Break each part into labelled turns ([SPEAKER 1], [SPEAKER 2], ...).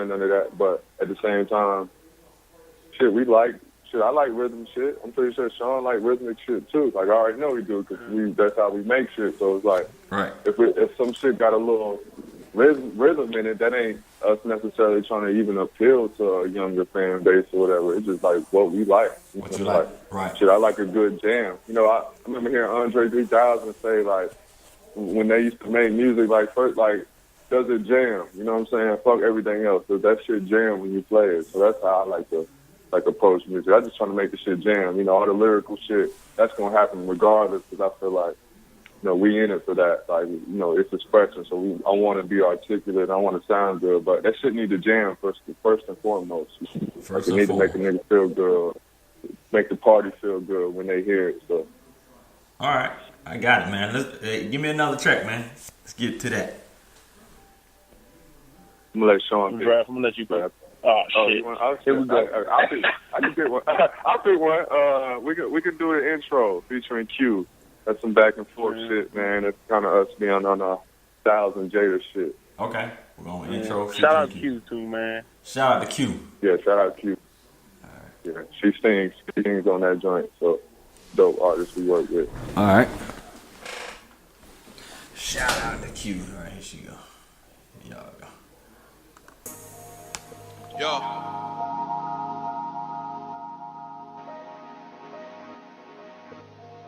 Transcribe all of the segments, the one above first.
[SPEAKER 1] none of that. But at the same time, shit, I like rhythm shit. I'm pretty sure Sean like rhythmic shit too. Like I already know he do because that's how we make shit. So it's like,
[SPEAKER 2] right.
[SPEAKER 1] If some shit got a little rhythm in it, that ain't us necessarily trying to even appeal to a younger fan base or whatever. It's just like what we like.
[SPEAKER 2] What you like, right?
[SPEAKER 1] Shit, I like a good jam. You know, I remember hearing Andre 3000 say like when they used to make music, like first like does it jam? You know what I'm saying? Fuck everything else. Does that shit jam when you play it? So that's how I like to approach music. I just trying to make the shit jam. You know, all the lyrical shit that's gonna happen regardless because I feel like, you know, we in it for that. Like, you know, it's expression. So I want to be articulate. I want to sound good, but that shit need to jam first and foremost. It need to make a nigga feel good, make the party feel good when they hear it. So.
[SPEAKER 2] All right, I got it, man. Give me another track, man. Let's get to that.
[SPEAKER 1] I'm gonna let Sean pick.
[SPEAKER 3] I'm gonna let you pick. Oh shit!
[SPEAKER 1] Here we go. I can pick one. I'll pick one. We can do an intro featuring Q. That's some back and forth shit, man. It's kind of us being on a Styles and Jada shit.
[SPEAKER 2] Okay, we're going to intro.
[SPEAKER 3] Shout out to Q too, man.
[SPEAKER 2] Shout out to Q.
[SPEAKER 1] Yeah, shout out to Q. All right. Yeah, she sings on that joint. So dope artist we work with.
[SPEAKER 2] All right. Shout out to Q. All right, here she go. Y'all go.
[SPEAKER 4] Yo.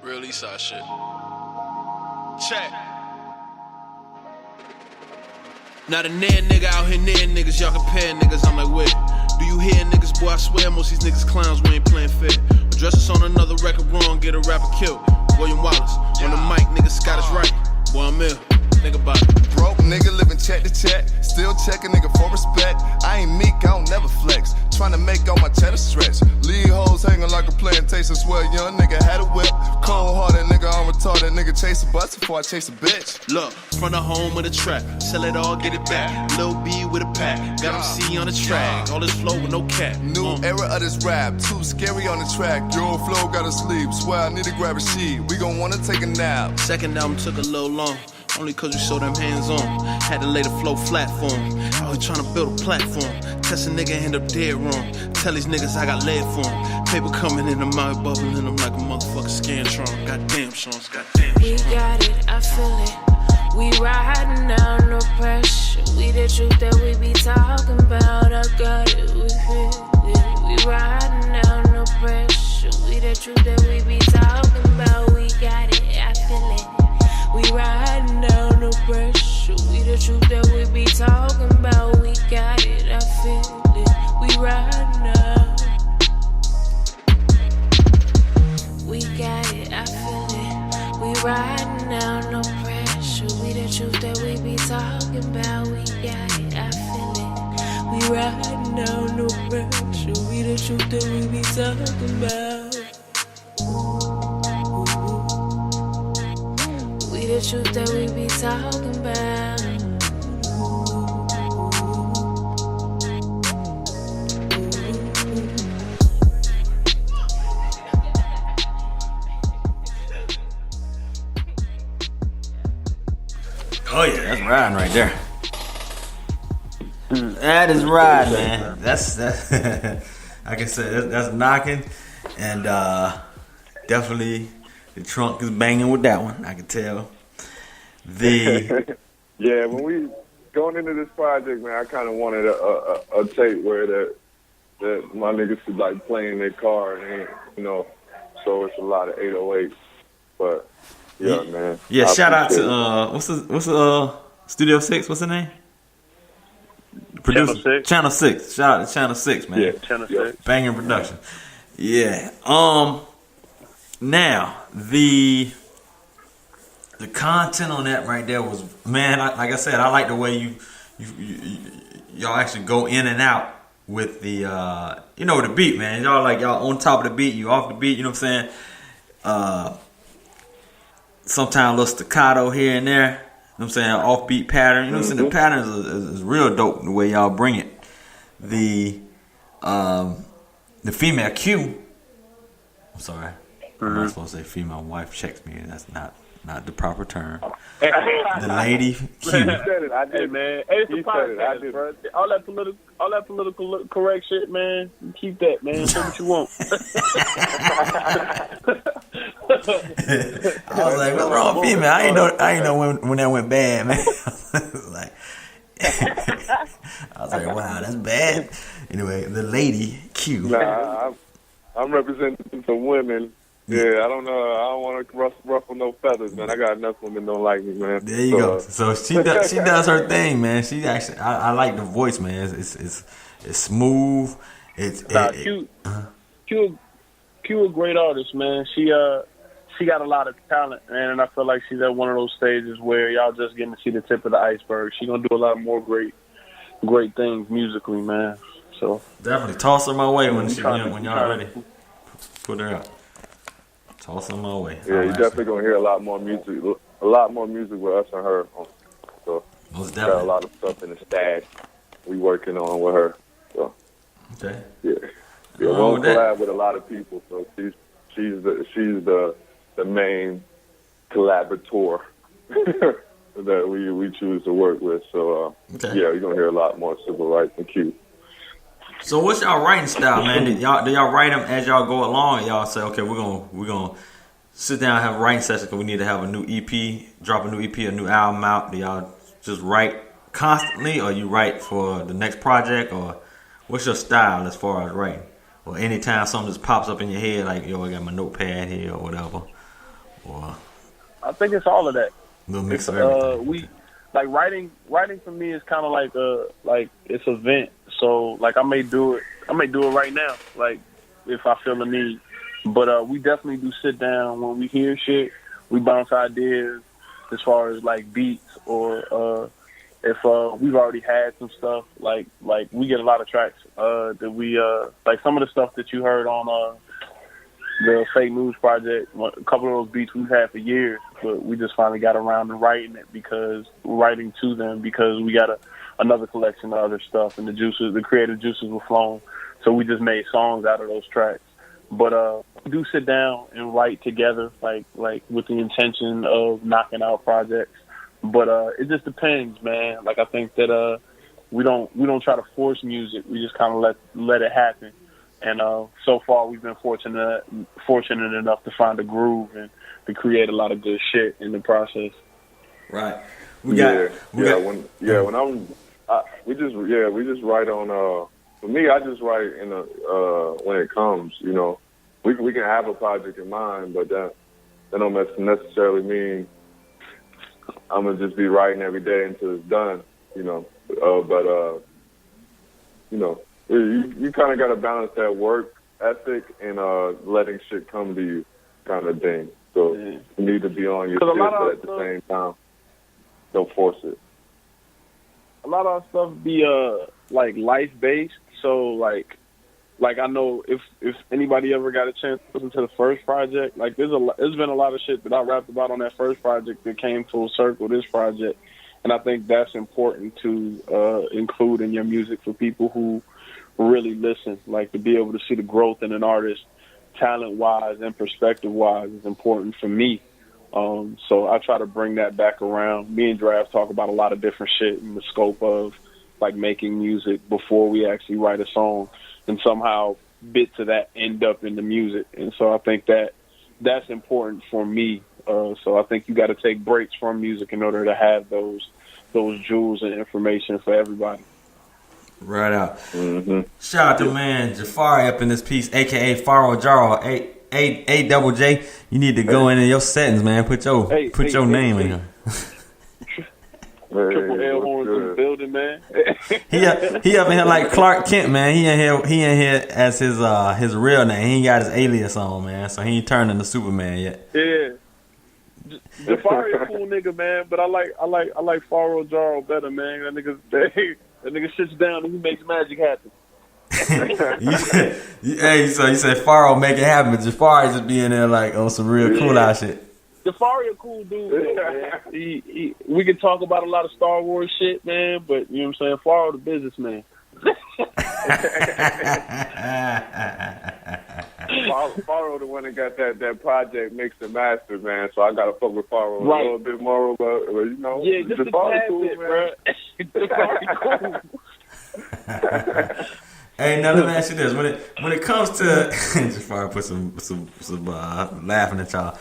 [SPEAKER 4] Real Eastside shit. Check. Now the near nigga out here near niggas, y'all compare niggas, I'm like, wait. Do you hear niggas? Boy, I swear most these niggas clowns, we ain't playing fair. Address us on another record wrong, get a rapper killed. William Wallace, on the mic, nigga, Scottish right. Boy, I'm ill. Think about it.
[SPEAKER 5] Broke nigga living check to check. Still checking nigga for respect. I ain't meek, I don't never flex. Trying to make all my cheddar stretch. Lead hoes hanging like a plantation. Swear young nigga had a whip. Cold hearted nigga, I'm retarded. Nigga chase a bus before I chase a bitch.
[SPEAKER 4] Look, from the home of the trap. Sell it all, get it back. Lil B with a pack. Got him C on the track. All this flow with no cap.
[SPEAKER 5] New era of this rap. Too scary on the track. Your flow gotta sleep. Swear I need to grab a sheet. We gon' wanna take a nap.
[SPEAKER 4] Second album took a little long. Only cause we show them hands on. Had to lay the flow flat for him. I was trying to build a platform. Test a nigga, end up dead wrong. Tell these niggas I got lead for him. Paper coming in the mouth, bubbling them like a motherfucking Scantron. Goddamn, Sean, goddamn.
[SPEAKER 6] We got it, I feel it. We riding down, no pressure. We the truth that we be talking about. I got it, we feel it. We riding down, no pressure. We the truth that we be talking about. We got it, I feel it. We riding down, no pressure. We the truth that we be talking about. We got it, I feel it. We riding down. We got it, I feel it. We riding down, no pressure. We the truth that we be talking about. We got it, I feel it. We riding down, no pressure. We the truth that we be talking about. The truth that we be talking about.
[SPEAKER 2] Oh yeah, that's riding right there. That is riding, man. That's like I said, that's knocking, and definitely the trunk is banging with that one. I can tell.
[SPEAKER 1] Yeah, when we going into this project, man, I kind of wanted a tape where that my niggas could like play in their car and you know, so it's a lot of 808s. But yeah, man.
[SPEAKER 2] Yeah, shout out to what's the Studio 6? What's the name? Producer Channel 6. Shout out to Channel 6, man.
[SPEAKER 3] Yeah, Channel 6.
[SPEAKER 2] Banging production. Yeah. Now the content on that right there was, man, like I said, I like the way y'all actually go in and out with the the beat, man. Y'all on top of the beat, you off the beat, you know what I'm saying? Sometimes a little staccato here and there, you know what I'm saying? Offbeat pattern, you know what I'm saying? The patterns is real dope the way y'all bring it. The female Q, I'm sorry, I'm not supposed to say female wife checks me, and that's not the proper term. The lady Q.
[SPEAKER 3] I did, man. Hey, it's a podcast, bro. All that political all that political correct shit, man. You keep that, man. Say what you want.
[SPEAKER 2] I was like, what's wrong with female? I ain't know when that went bad, man. Like, I was like, wow, that's bad. Anyway, the lady Q.
[SPEAKER 1] Nah, I'm representing some women. Yeah, I don't know. I don't want to ruffle no feathers, man. I got enough women don't like me, man.
[SPEAKER 2] There you go. So she does her thing, man. She actually, I like the voice, man. It's smooth.
[SPEAKER 3] Q a great artist, man. She got a lot of talent, man, and I feel like she's at one of those stages where y'all just getting to see the tip of the iceberg. She's gonna do a lot more great things musically, man. So
[SPEAKER 2] definitely toss her my way when y'all ready. Put her out. Toss her my way.
[SPEAKER 1] Yeah, you're definitely gonna hear a lot more music with us and her. So
[SPEAKER 2] most
[SPEAKER 1] got
[SPEAKER 2] definitely
[SPEAKER 1] a lot of stuff in the stash we working on with her. So
[SPEAKER 2] okay.
[SPEAKER 1] Yeah, we'll collab with a lot of people. So she's the main collaborator that we choose to work with. So
[SPEAKER 2] okay.
[SPEAKER 1] Yeah, you're gonna hear a lot more civil rights and Q.
[SPEAKER 2] So what's y'all writing style, man? Do y'all write them as y'all go along? Y'all say, okay, we're gonna sit down and have a writing session because we need to have a new EP, drop a new EP, a new album out. Do y'all just write constantly, or you write for the next project, or what's your style as far as writing? Or anytime something just pops up in your head, like, yo, I got my notepad here or whatever. Or
[SPEAKER 3] I think it's all of that.
[SPEAKER 2] a little mix of everything.
[SPEAKER 3] Writing for me is kind of like it's a vent. So like I may do it right now, like if I feel the need. But we definitely do sit down when we hear shit. We bounce ideas as far as like beats or if we've already had some stuff. Like we get a lot of tracks that we like some of the stuff that you heard on the Fake News Project. A couple of those beats we've had for years, but we just finally got around to writing to them because we got another collection of other stuff, and the creative juices were flowing. So we just made songs out of those tracks. But we do sit down and write together, like with the intention of knocking out projects. But it just depends, man. Like I think that we don't try to force music. We just kind of let it happen. And so far, we've been fortunate enough to find a groove and to create a lot of good shit in the process.
[SPEAKER 2] Right.
[SPEAKER 1] We just write on. For me, I just write in when it comes. You know, we can have a project in mind, but that don't necessarily mean I'm gonna just be writing every day until it's done. You know, you kind of got to balance that work ethic and letting shit come to you, kind of thing. So you need to be on your shit, but at the same time, don't force it.
[SPEAKER 3] A lot of our stuff be like life based. So like I know if anybody ever got a chance to listen to the first project, like there's been a lot of shit that I rapped about on that first project that came full circle this project, and I think that's important to include in your music for people who really listen. Like to be able to see the growth in an artist, talent wise and perspective wise, is important for me. So I try to bring that back around. Me and Draft talk about a lot of different shit in the scope of like making music before we actually write a song, and somehow bits of that end up in the music. And so I think that's important for me. So I think you got to take breaks from music in order to have those jewels and information for everybody.
[SPEAKER 2] Right out.
[SPEAKER 1] Mm-hmm.
[SPEAKER 2] Shout out to man Jafari up in this piece, aka Faro Jaro, A double J. You need to go in your settings, man. Put your name in here.
[SPEAKER 3] Triple L horns in the building, man.
[SPEAKER 2] he up in here like Clark Kent, man. He in here as his real name. He ain't got his alias on, man. So he ain't turned into Superman yet.
[SPEAKER 3] Yeah. Jafari a cool nigga, man, but I like Faro Jaro better, man. That nigga sits down and he makes magic happen.
[SPEAKER 2] So you say Faro make it happen, but Jafari just be in there like on some real cool out shit.
[SPEAKER 3] Jafari a cool dude, man. We can talk about a lot of Star Wars shit, man, but you know what I'm saying? Faro the businessman.
[SPEAKER 1] Faro the one that got that project Mix and Master, man. So I gotta fuck with Faro a little bit more, but you know,
[SPEAKER 3] yeah, just a tad
[SPEAKER 1] cool,
[SPEAKER 3] bit,
[SPEAKER 1] man.
[SPEAKER 3] bro. Jafari cool.
[SPEAKER 2] Hey, now let me ask you this: when it comes to just before I put some laughing at y'all.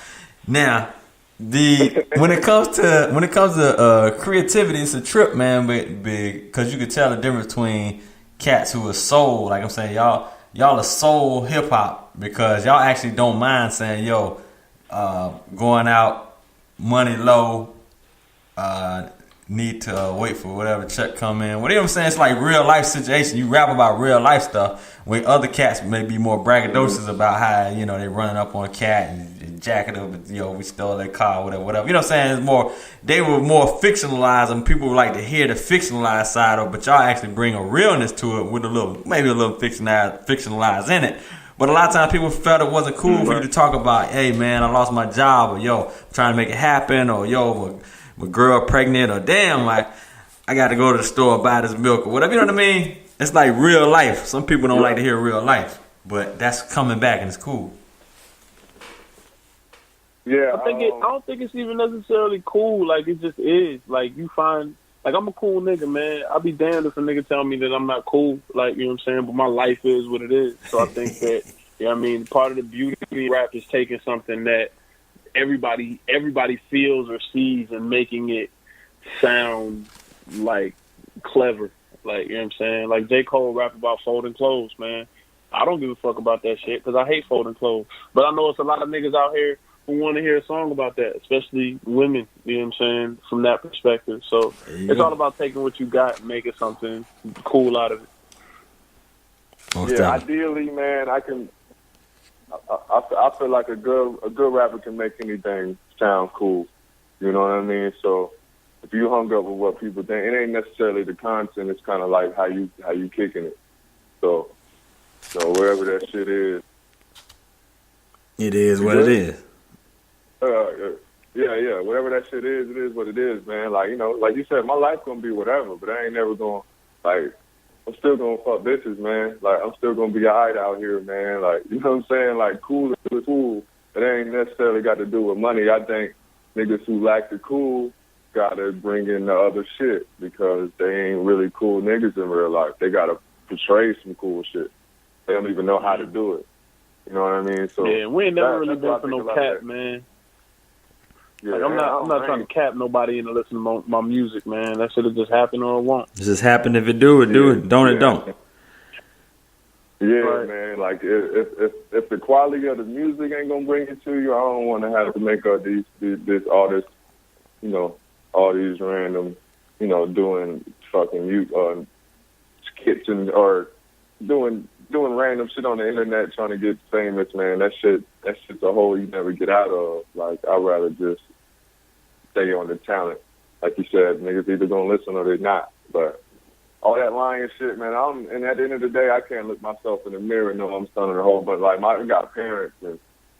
[SPEAKER 2] Now, when it comes to creativity, it's a trip, man. But because you could tell the difference between cats who are soul, like I'm saying, y'all are soul hip hop because y'all actually don't mind saying, yo, going out, money low, need to wait for whatever check come in. What you know what I'm saying? It's like real life situation. You rap about real life stuff when other cats may be more braggadocious about how, you know, they running up on a cat and jacking up, you know, we stole their car, whatever. You know what I'm saying? It's more, they were more fictionalized and people would like to hear the fictionalized side of it, but y'all actually bring a realness to it with maybe a little fictionalized in it. But a lot of times people felt it wasn't cool for you to talk about, hey man, I lost my job, or yo, I'm trying to make it happen, or yo, my girl pregnant, or damn, like I got to go to the store and buy this milk or whatever. You know what I mean? It's like real life. Some people don't like to hear real life, but that's coming back and it's cool.
[SPEAKER 3] Yeah, I don't think it's even necessarily cool. Like it just is. Like you find, like I'm a cool nigga, man. I'll be damned if a nigga tell me that I'm not cool. Like you know what I'm saying. But my life is what it is. So I think that I mean, part of the beauty of rap is taking something that everybody feels or sees and making it sound like clever. Like, you know what I'm saying? Like J. Cole rap about folding clothes, man. I don't give a fuck about that shit because I hate folding clothes. But I know it's a lot of niggas out here who want to hear a song about that, especially women, you know what I'm saying, from that perspective. So it's all about taking what you got and making something cool out of it.
[SPEAKER 1] Yeah, ideally, man, I feel like a good rapper can make anything sound cool. You know what I mean? So if you hung up with what people think, it ain't necessarily the content. It's kind of like how you kicking it. So wherever that shit is,
[SPEAKER 2] it is what it is.
[SPEAKER 1] Yeah. Whatever that shit is, it is what it is, man. Like, you know, like you said, my life gonna be whatever, but I ain't never gonna I'm still gonna fuck bitches, man. Like, I'm still gonna be alright out here, man. Like, you know what I'm saying? Like, cool is cool. It ain't necessarily got to do with money. I think niggas who like the cool gotta bring in the other shit because they ain't really cool niggas in real life. They gotta portray some cool shit. They don't even know how to do it. You know what I mean? So
[SPEAKER 3] yeah, we ain't never really been for no cap, man.
[SPEAKER 1] Yeah,
[SPEAKER 3] like I'm not trying to cap nobody into listening to my music, man. That should have just happened or it won't.
[SPEAKER 2] It just happened. If it do, it do it. Don't it don't.
[SPEAKER 1] Yeah,
[SPEAKER 3] right.
[SPEAKER 1] Man. Like if the quality of the music ain't gonna bring it to you, I don't want to have to make up all this, you know, all these random, you know, doing fucking skits or doing random shit on the internet trying to get famous, man. That shit's a hole you never get out of. Like, I'd rather just stay on the talent. Like you said, niggas either gonna listen or they not. But all that lying shit, man, and at the end of the day, I can't look myself in the mirror and know I'm stunning a whole bunch. Like, I got parents and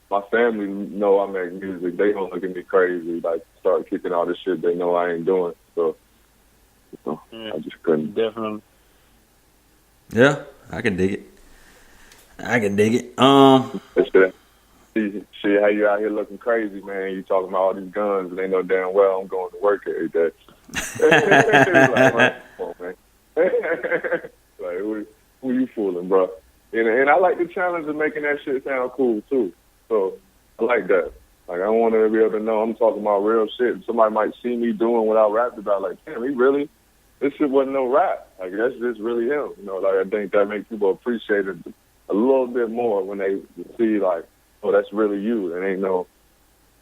[SPEAKER 1] my family know I make music. They gonna look at me crazy, like, start kicking all this shit they know I ain't doing. So, I just couldn't.
[SPEAKER 3] Definitely.
[SPEAKER 2] Yeah, I can dig it.
[SPEAKER 1] See how you out here looking crazy, man. You talking about all these guns and they know damn well I'm going to work every day. Like, man, come on, man. Like, who you fooling, bro? And I like the challenge of making that shit sound cool too. So I like that. Like, I want to be able to know I'm talking about real shit. Somebody might see me doing what I rapped about. Like, damn, he really. This shit wasn't no rap. Like, that's just really him. You know, like, I think that makes people appreciate it a little bit more when they see, like, oh, that's really you. It ain't no,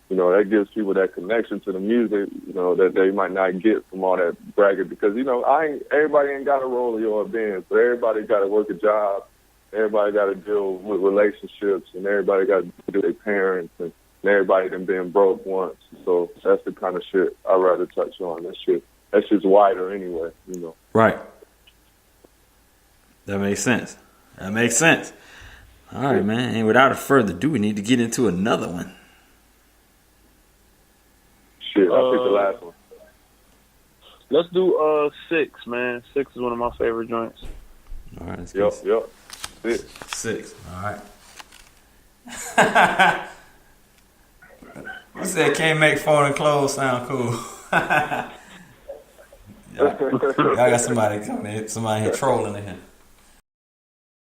[SPEAKER 1] you know, that gives people that connection to the music, you know, that they might not get from all that bragging. Because, you know, everybody ain't got a Rollie or a Benz, but everybody got to work a job. Everybody got to deal with relationships, and everybody got to deal with their parents, and everybody done been broke once. So that's the kind of shit I'd rather touch on. That's just wider anyway, you know.
[SPEAKER 2] Right. That makes sense. All right, man. And without further ado, we need to get into another one.
[SPEAKER 1] Shit, I'll pick the last one.
[SPEAKER 3] Let's do 6, man. 6 is one of my favorite joints.
[SPEAKER 2] All right, let's
[SPEAKER 1] Yep.
[SPEAKER 2] 6. All right. You said can't make folding clothes sound cool. Y'all got somebody coming in, somebody here trolling in here.